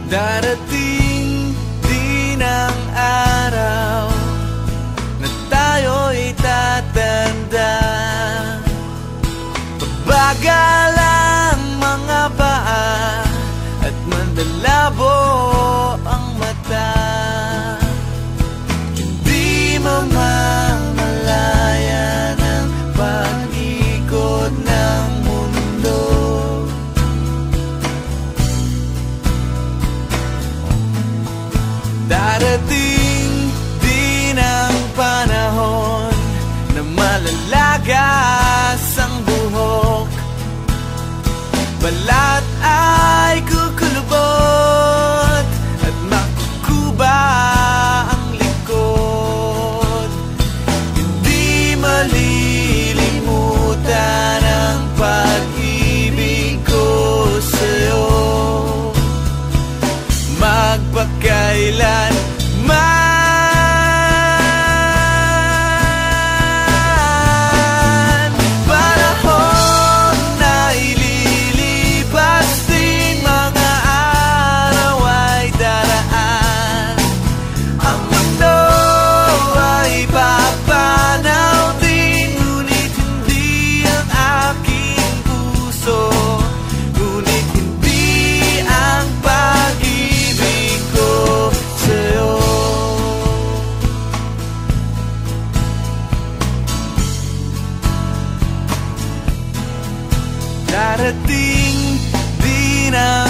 Darating din ang araw na tayo'y tatanda. Pabagal ang mga paa at mandalabo ang mata. Hindi mamamalayan ang pag-ikot ng mundo. Darating din ang panahon na malalagas ang buhok, balat ay kukulubot at makukuba ang likod. Hindi malilimutan ang pag-ibig ko sa'yo, magpakailan man. Panahon na ililipas din, mga araw ay daraan. Ang mundo ay papanaw din, ngunit hindi ang aking puso, ngunit hindi ang pag-ibig ko sa'yo. Darating din ang